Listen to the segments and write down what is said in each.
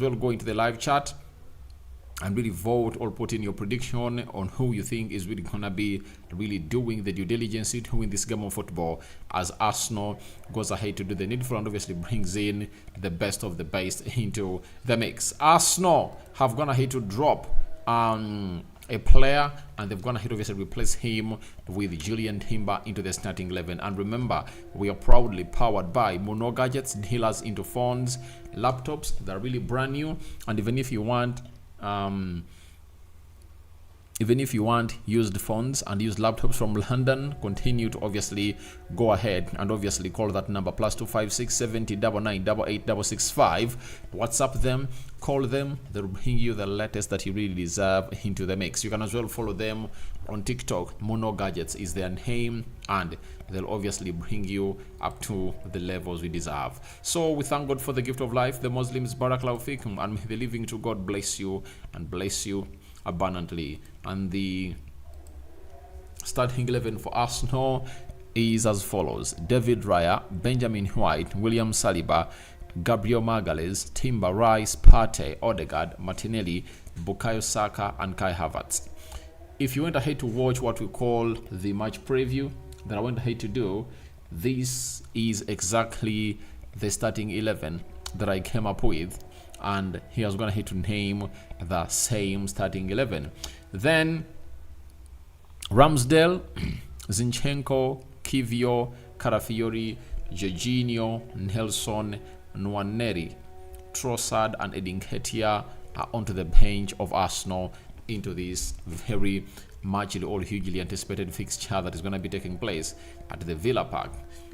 well go into the live chat and really vote or put in your prediction on who you think is really gonna be really doing the due diligence to win this game of football, as Arsenal goes ahead to do the needful and obviously brings in the best of the best into the mix. Arsenal have gone ahead to drop a player, and they've gone ahead to obviously replace him with Julian Timber into the starting 11. And remember, we are proudly powered by Mono Gadgets, dealers into phones, laptops that are really brand new. And even if you want used phones and used laptops from London, continue to obviously go ahead and obviously call that number +256 70 99 88 665. WhatsApp them, call them, they'll bring you the latest that you really deserve into the mix. You can as well follow them on TikTok. Mono Gadgets is their name, and they'll obviously bring you up to the levels we deserve. So we thank God for the gift of life. The Muslims, Barakallahu Fikum, and may the living to God bless you and bless you abundantly. And the starting 11 for Arsenal is as follows: David Raya, Benjamin White, William Saliba, Gabriel Magalhaes, Timber, Rice, Partey, Odegaard, Martinelli, Bukayo Saka, and Kai Havertz. If you went ahead to watch what we call the match preview that I went ahead to do, this is exactly the starting 11 that I came up with, and he was going to name the same starting 11. Then Ramsdale, Zinchenko, Kivio, Carafiori, Jorginho, Nelson, Nwaneri, Trossard, and Edin Nketiah are onto the bench of Arsenal into this very muchly or hugely anticipated fixture that is going to be taking place at the Villa Park.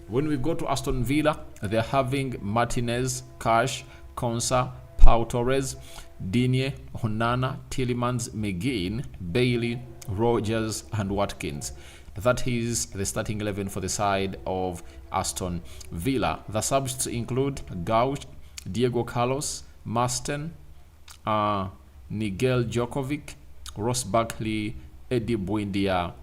When we go to Aston Villa, they're having Martinez, Cash, Konsa, Pau Torres, Digne, Onana, Tielemans, McGinn, Bailey, Rogers, and Watkins. That is the starting 11 for the side of Aston Villa. The subs include Gauch, Diego Carlos, Marston, Nigel Djokovic, Ross Barkley, Eddie Buendia,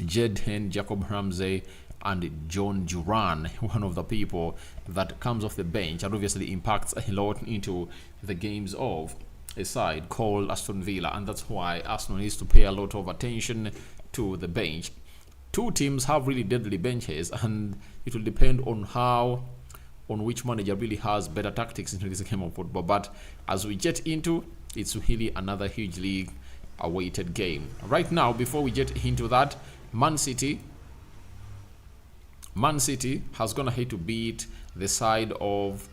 Jed Jacob Ramsey, and John Duran, one of the people that comes off the bench and obviously impacts a lot into the games of a side called Aston Villa. And that's why Arsenal needs to pay a lot of attention to the bench. Two teams have really deadly benches, and it will depend on which manager really has better tactics into this game of football. But as we get into, it's really another hugely awaited game. Right now, before we get into that, Man City has gone ahead to beat the side of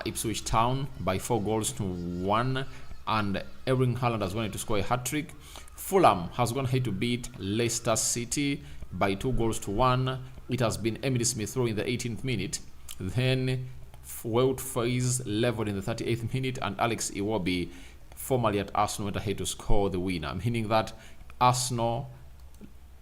Ipswich Town by 4-1, and Erling Haaland has gone to score a hat-trick. Fulham has gone ahead to beat Leicester City by 2-1. It has been Emily Smith Rowe in the 18th minute. Then Wout Faes leveled in the 38th minute, and Alex Iwobi, formerly at Arsenal, went ahead to score the winner, meaning that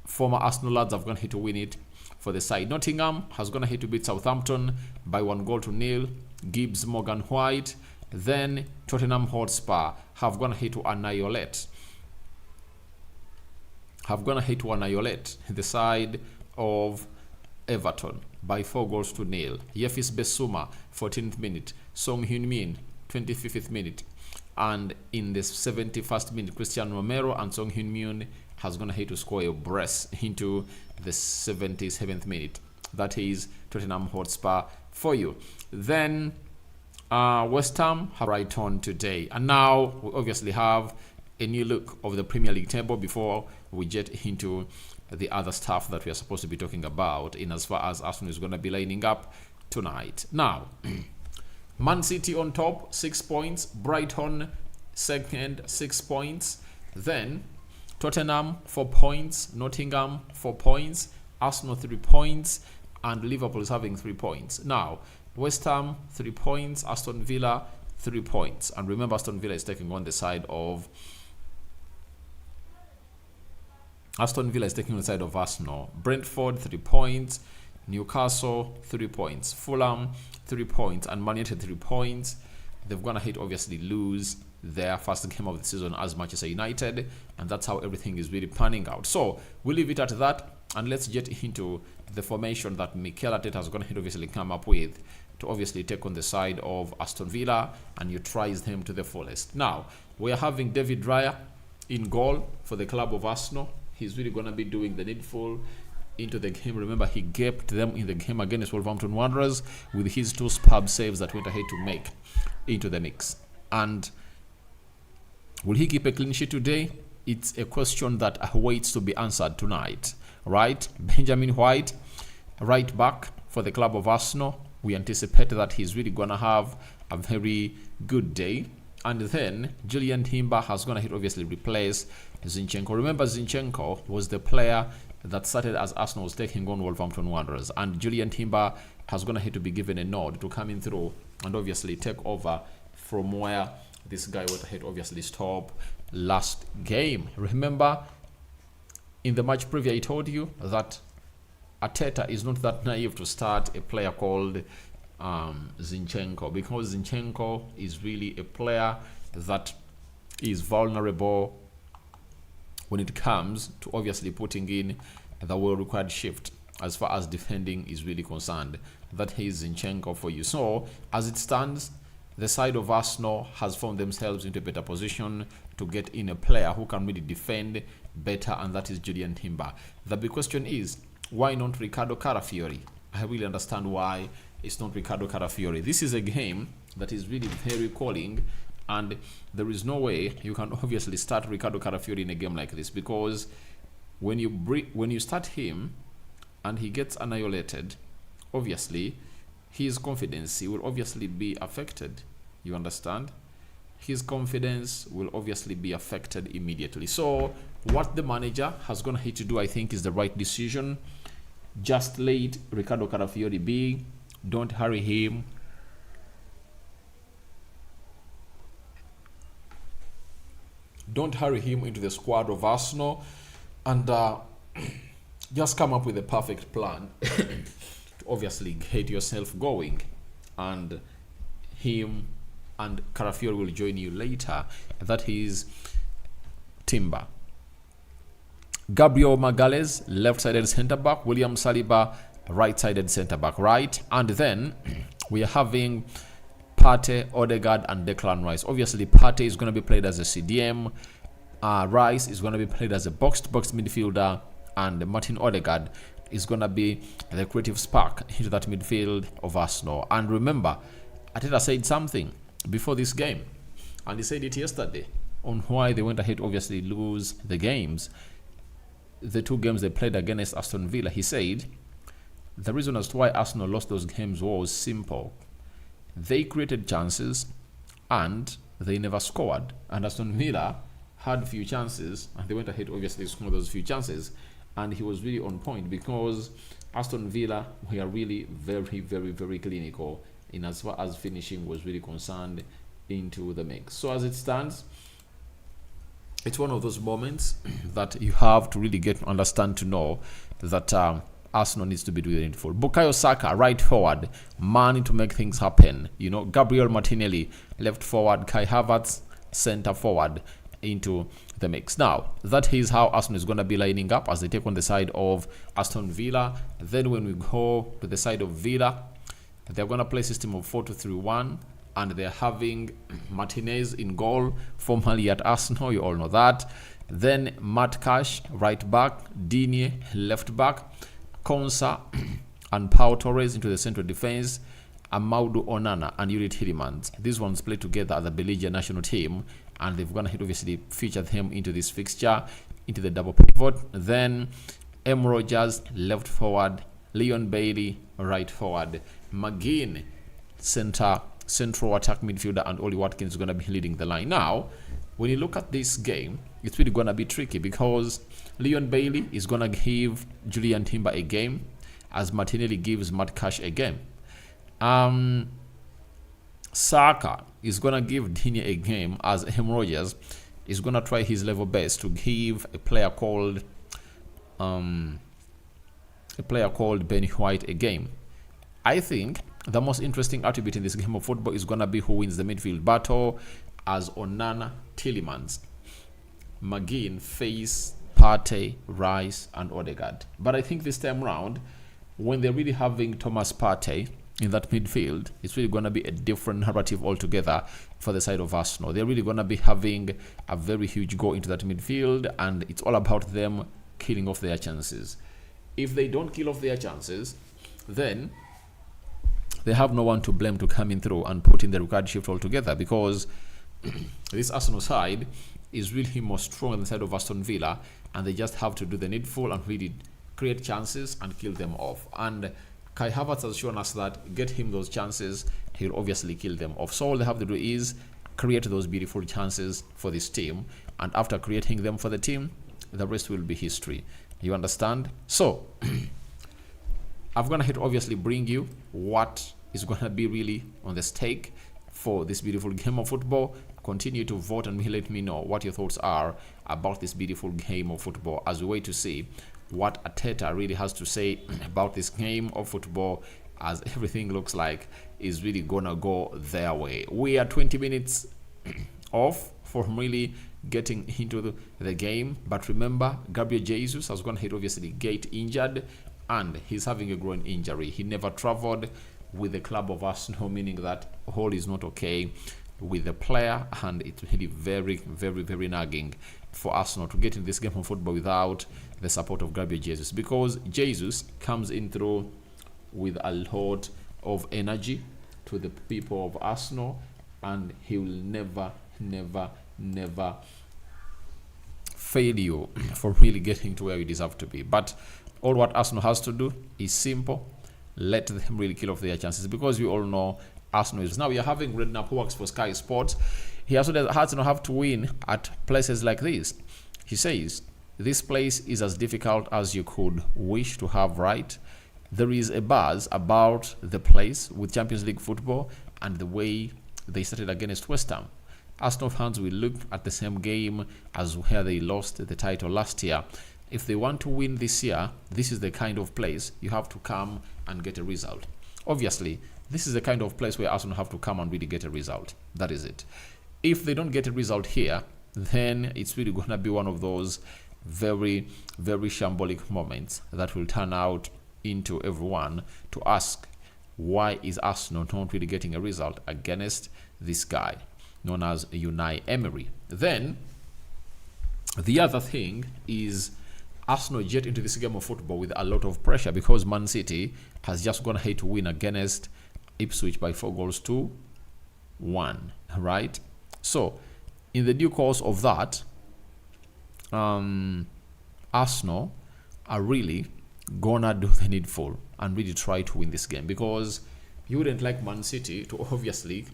former Arsenal lads have gone ahead to win it for the side. Nottingham has gone ahead to beat Southampton by 1-0. Gibbs, Morgan White. Then Tottenham Hotspur have gone ahead to annihilate the side of Everton by 4-0. Yefis Besuma, 14th minute. Song Heung-min, 25th minute. And in the 71st minute, Christian Romero and Song Heung-min has gone ahead to score a brace into the 77th minute. That is Tottenham Hotspur for you. Then West Ham have right on today. And now we obviously have a new look of the Premier League table before we get into the other stuff that we are supposed to be talking about in as far as Arsenal is going to be lining up tonight. Now, Man City on top, 6 points. Brighton second, 6 points. Then Tottenham 4 points, Nottingham 4 points, Arsenal 3 points, and Liverpool is having 3 points. Now, West Ham 3 points, Aston Villa 3 points. And remember, Aston Villa is taking on the side of Arsenal. Brentford 3 points, Newcastle 3 points, Fulham 3 points, and Man United 3 points. They've gone ahead obviously lose their first game of the season as Manchester United, and that's how everything is really panning out. So we'll leave it at that, and let's get into the formation that Mikel Arteta has gone ahead obviously come up with to obviously take on the side of Aston Villa and neutralize them to the fullest. Now, we're having David Raya in goal for the club of Arsenal. He's really going to be doing the needful into the game. Remember, he gapped them in the game against Wolverhampton Wanderers with his 2 superb saves that went ahead to make into the mix. And will he keep a clean sheet today? It's a question that awaits to be answered tonight, right? Benjamin White, right back for the club of Arsenal. We anticipate that he's really going to have a very good day. And then Julian Timber has going to obviously replace Zinchenko. Remember, Zinchenko was the player that started as Arsenal was taking on Wolverhampton Wanderers. And Julian Timber has going to be given a nod to come in through and obviously take over from where this guy went ahead obviously stop last game. Remember, in the match preview, I told you that Arteta is not that naive to start a player called Zinchenko, because Zinchenko is really a player that is vulnerable when it comes to obviously putting in the well-required shift as far as defending is really concerned. That is Zinchenko for you. So, as it stands, the side of Arsenal has found themselves into a better position to get in a player who can really defend better, and that is Julian Timber. The big question is, why not Ricardo Carafiori? I really understand why it's not Ricardo Carafiori. This is a game that is really very calling, and there is no way you can obviously start Ricardo Carafiori in a game like this, because when you start him and he gets annihilated, obviously his confidence will obviously be affected. You understand? His confidence will obviously be affected immediately. So what the manager has gone ahead to do, I think, is the right decision. Just let Ricardo Carafiori be. Don't hurry him. Don't hurry him into the squad of Arsenal, and just come up with a perfect plan to obviously get yourself going, and him and Carafiori will join you later. That is Timber. Gabriel Magalhaes, left-sided centre-back. William Saliba, right-sided centre-back, right? And then we are having Partey, Odegaard, and Declan Rice. Obviously, Partey is going to be played as a CDM. Rice is going to be played as a box-to-box midfielder. And Martin Odegaard is going to be the creative spark into that midfield of Arsenal. And remember, Arteta said something before this game, and he said it yesterday, on why they went ahead obviously lose the games. The 2 games they played against Aston Villa. He said the reason as to why Arsenal lost those games was simple. They created chances and they never scored. And Aston Villa had few chances and they went ahead obviously to score those few chances. And he was really on point, because Aston Villa were really very, very, very clinical in as far as finishing was really concerned into the mix. So as it stands, it's one of those moments that you have to really get to understand, to know that Arsenal needs to be doing it for. Bukayo Saka, right forward, man to make things happen. You know, Gabriel Martinelli, left forward, Kai Havertz, center forward into the mix. Now, that is how Arsenal is going to be lining up as they take on the side of Aston Villa. Then when we go to the side of Villa, they're going to play a system of 4-2-3-1. And they're having Martinez in goal, formerly at Arsenal, you all know that. Then Matt Cash, right back, Digne, left back, Konsa and Pau Torres into the central defense, Amadou Onana and Yuri Tielemans. These ones play together at the Belgian national team, and they've gonna obviously feature them into this fixture, into the double pivot. Then M. Rogers, left forward, Leon Bailey, right forward, McGinn, central attack midfielder, and Oli Watkins is going to be leading the line. Now, when you look at this game, it's really going to be tricky, because Leon Bailey is going to give Julian Timber a game, as Martinelli gives Matt Cash a game. Saka is going to give Digne a game, as M. Rogers is going to try his level best to give a player called Benny White a game. I think the most interesting attribute in this game of football is going to be who wins the midfield battle, as Onana, Tielemans, McGinn face Partey, Rice, and Odegaard. But I think this time round, when they're really having Thomas Partey in that midfield, it's really going to be a different narrative altogether for the side of Arsenal. They're really going to be having a very huge go into that midfield, and it's all about them killing off their chances. If they don't kill off their chances, then they have no one to blame to come in through and put in the required shift altogether, because this Arsenal side is really more strong on the side of Aston Villa, and they just have to do the needful and really create chances and kill them off. And Kai Havertz has shown us that get him those chances, he'll obviously kill them off. So all they have to do is create those beautiful chances for this team, and after creating them for the team, the rest will be history. You understand? So I'm gonna obviously bring you what is gonna be really on the stake for this beautiful game of football. Continue to vote and let me know what your thoughts are about this beautiful game of football as we wait to see what Arteta really has to say about this game of football, as everything looks like is really gonna go their way. We are 20 minutes off from really getting into the game, but remember, Gabriel Jesus has gone ahead, obviously get injured, and he's having a groin injury. He never traveled with the club of Arsenal, meaning that all is not okay with the player, and it's really very, very, very nagging for Arsenal to get in this game of football without the support of Gabriel Jesus, because Jesus comes in through with a lot of energy to the people of Arsenal, and he will never, never, never fail you for really getting to where you deserve to be. But all what Arsenal has to do is simple: let them really kill off their chances, because we all know Arsenal is. Now we are having Redknapp, who works for Sky Sports. He also has to have to win at places like this. He says this place is as difficult as you could wish to have, right? There is a buzz about the place with Champions League football and the way they started against West Ham. Arsenal fans will look at the same game as where they lost the title last year. If they want to win this year, this is the kind of place you have to come and get a result. Obviously, this is the kind of place where Arsenal have to come and really get a result. That is it. If they don't get a result here, then it's really going to be one of those very, very shambolic moments that will turn out into everyone to ask, why is Arsenal not really getting a result against this guy known as Unai Emery? Then the other thing is Arsenal jet into this game of football with a lot of pressure, because Man City has just gone ahead to win against Ipswich by 4-1, right? So in the due course of that, Arsenal are really gonna do the needful and really try to win this game, because you wouldn't like Man City to obviously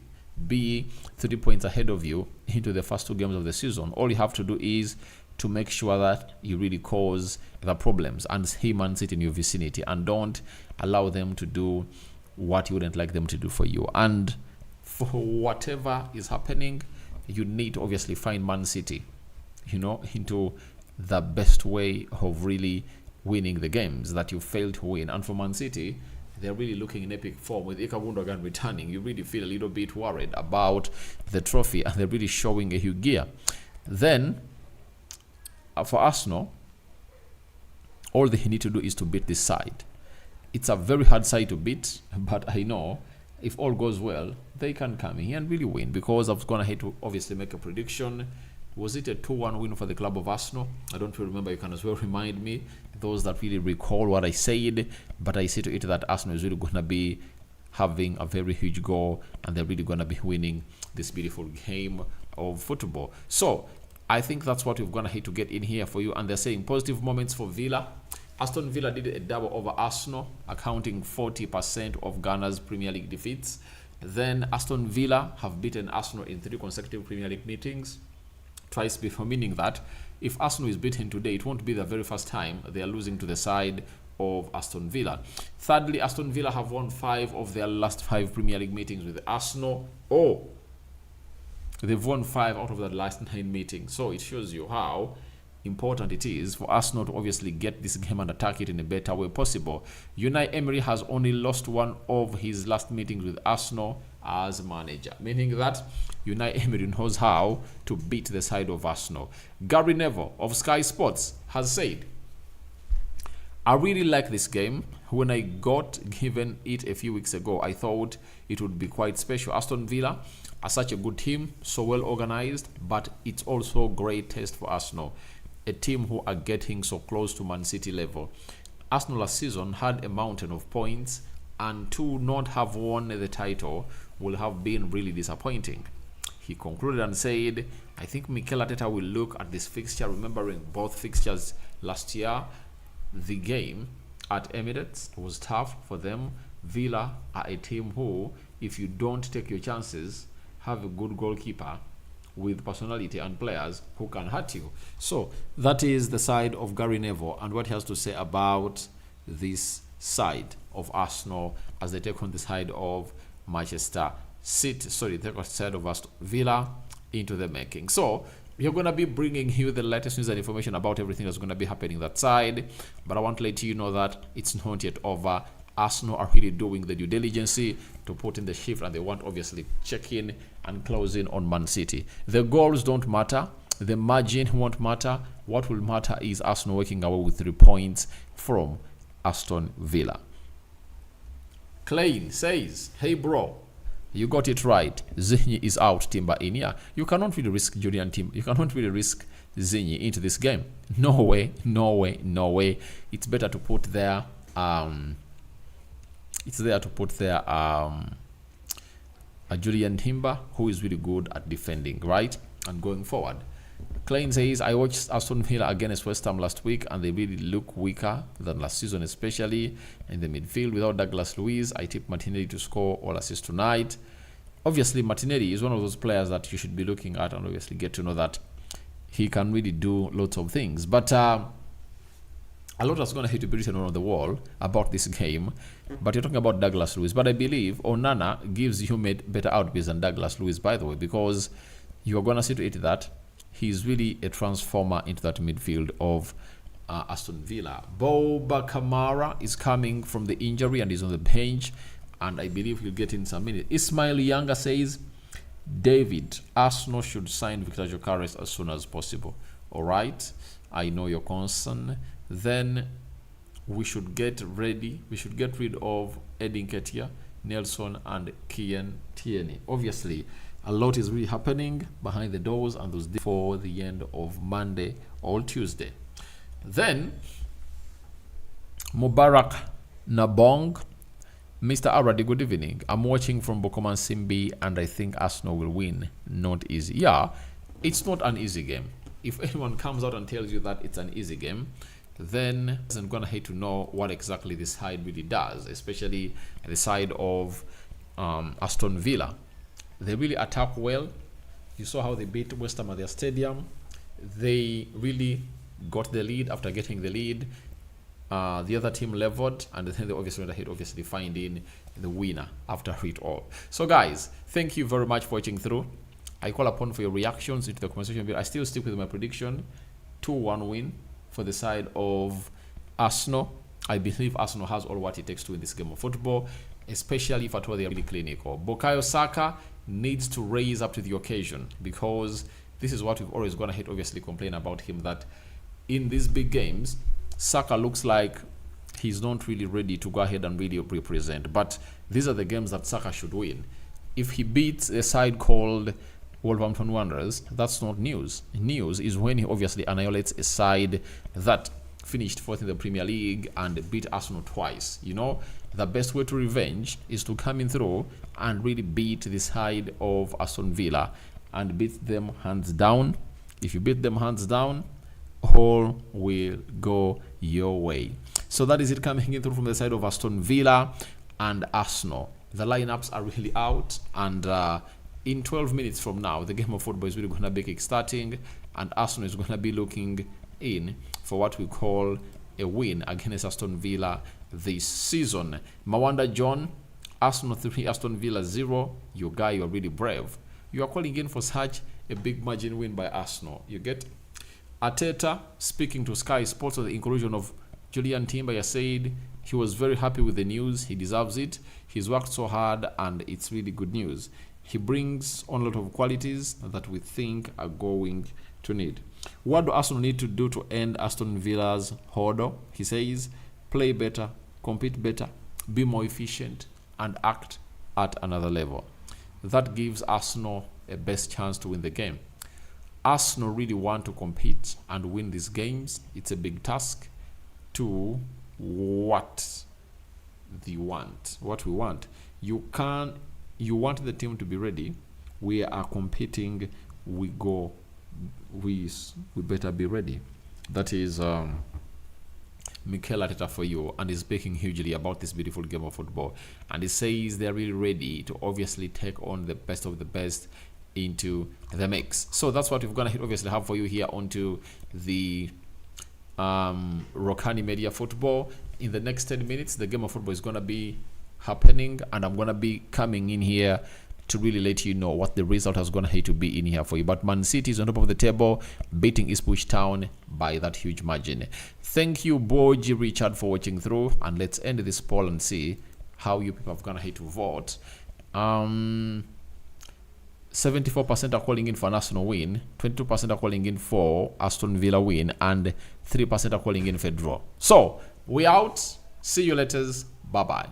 be 3 points ahead of you into the first 2 games of the season. All you have to do is to make sure that you really cause the problems and see Man City in your vicinity, and don't allow them to do what you wouldn't like them to do for you. And for whatever is happening, you need to obviously find Man City, into the best way of really winning the games that you failed to win. And for Man City, they're really looking in epic form with Ilkay Gundogan returning. You really feel a little bit worried about the trophy, and they're really showing a huge gear. Then for Arsenal, all they need to do is to beat this side. It's a very hard side to beat, but I know if all goes well, they can come in here and really win, because I was going to have to obviously make a prediction. Was it a 2-1 win for the club of Arsenal? I don't really remember. You can as well remind me, those that really recall what I said. But I say to it that Arsenal is really going to be having a very huge goal, and they're really going to be winning this beautiful game of football. So I think that's what we're going to have to get in here for you. And they're saying positive moments for Villa. Aston Villa did a double over Arsenal, accounting 40% of Ghana's Premier League defeats. Then Aston Villa have beaten Arsenal in 3 consecutive Premier League meetings, twice before, meaning that if Arsenal is beaten today, it won't be the very first time they are losing to the side of Aston Villa. Thirdly, Aston Villa have won 5 of their last 5 Premier League meetings with Arsenal. They've won 5 out of the last 9 meetings. So it shows you how important it is for Arsenal to obviously get this game and attack it in a better way possible. Unai Emery has only lost 1 of his last meetings with Arsenal as manager, meaning that Unai Emery knows how to beat the side of Arsenal. Gary Neville of Sky Sports has said, I really like this game. When I got given it a few weeks ago, I thought it would be quite special. Aston Villa are such a good team, so well organized, but it's also a great test for Arsenal, a team who are getting so close to Man City level. Arsenal last season had a mountain of points, and to not have won the title will have been really disappointing. He concluded and said, I think Mikel Arteta will look at this fixture, remembering both fixtures last year. The game at Emirates was tough for them. Villa are a team who, if you don't take your chances, have a good goalkeeper with personality and players who can hurt you. So that is the side of Gary Neville and what he has to say about this side of Arsenal as they take on the side of Manchester City. Sorry, take on the side of Aston Villa into the making. So we're going to be bringing you the latest news and information about everything that's going to be happening that side. But I want to let you know that it's not yet over. Arsenal are really doing the due diligence to put in the shift, and they want obviously check in and close in on Man City. The goals don't matter. The margin won't matter. What will matter is Arsenal working away with 3 points from Aston Villa. Klein says, hey bro, you got it right. Zinyi is out, Timber in. Yeah, you cannot really risk Julian Timber. You cannot really risk Zinyi into this game. No way, no way, no way. It's better to put there a Julian Timber who is really good at defending, right? And going forward. Klein says, I watched Aston Villa against West Ham last week and they really look weaker than last season, especially in the midfield. Without Douglas Luiz, I tipped Martinelli to score all assists tonight. Obviously, Martinelli is one of those players that you should be looking at and obviously get to know that he can really do lots of things. But a lot is going to hit to be written on the wall about this game. But you're talking about Douglas Luiz. But I believe Onana gives you better outplays than Douglas Luiz, by the way, because you're going to see to it that he's really a transformer into that midfield of Aston Villa. Boba Kamara is coming from the injury and is on the bench, and I believe he'll get in some minutes. Ismail Younger says, David, Arsenal should sign Victor Gyökeres as soon as possible. All right, I know your concern. Then we should get ready. We should get rid of Edin Ketia, Nelson, and Kian Tierney. Obviously, a lot is really happening behind the doors and those for the end of Monday or Tuesday. Then Mubarak Nabong, Mr. Aradi, good evening. I'm watching from Bokoman Simbi and I think Arsenal will win. Not easy. Yeah, it's not an easy game. If anyone comes out and tells you that it's an easy game, then I'm gonna hate to know what exactly this side really does, especially the side of Aston Villa. They really attack well. You saw how they beat West Ham at their stadium. They really got the lead. After getting the lead, the other team leveled, and then they obviously went ahead, obviously finding the winner after it all. So guys, thank you very much for watching through. I call upon for your reactions into the conversation. I still stick with my prediction, 2-1 win for the side of Arsenal. I believe Arsenal has all what it takes to win this game of football, especially if at all they are really clinical. Bukayo Saka needs to raise up to the occasion, because this is what we've always gone ahead obviously complain about him, that in these big games Saka looks like he's not really ready to go ahead and really represent. But these are the games that Saka should win. If he beats a side called Wolverhampton Wanderers, that's not news. News is when he obviously annihilates a side that finished 4th in the Premier League and beat Arsenal twice. You know, the best way to revenge is to come in through and really beat the side of Aston Villa and beat them hands down. If you beat them hands down, all will go your way. So that is it coming in through from the side of Aston Villa and Arsenal. The lineups are really out, and in 12 minutes from now, the game of football is really going to be kick-starting, and Arsenal is going to be looking in for what we call a win against Aston Villa this season. Mawanda John, Arsenal 3, Aston Villa 0. Your guy, you're really brave. You are calling in for such a big margin win by Arsenal. You get Arteta speaking to Sky Sports on the inclusion of Julian Timber. He said he was very happy with the news. He deserves it. He's worked so hard and it's really good news. He brings on a lot of qualities that we think are going to need. What do Arsenal need to do to end Aston Villa's hoarder? He says play better, compete better, be more efficient, and act at another level. That gives Arsenal a best chance to win the game. Arsenal really want to compete and win these games. It's a big task to what we want. You want the team to be ready. We are competing. We better be ready. That is Mikel Arteta for you, and is speaking hugely about this beautiful game of football. And he says they're really ready to obviously take on the best of the best into the mix. So that's what we're gonna obviously have for you here onto the Rokani Media Football. In the next 10 minutes, the game of football is gonna be happening, and I'm gonna be coming in here to really let you know what the result is going to be in here for you. But Man City is on top of the table, beating Ipswich Town by that huge margin. Thank you, Boji Richard, for watching through, and let's end this poll and see how you people have gone ahead to vote. 74% are calling in for an Arsenal win, 22% are calling in for Aston Villa win, and 3% are calling in for a draw. So we out. See you later. Bye bye.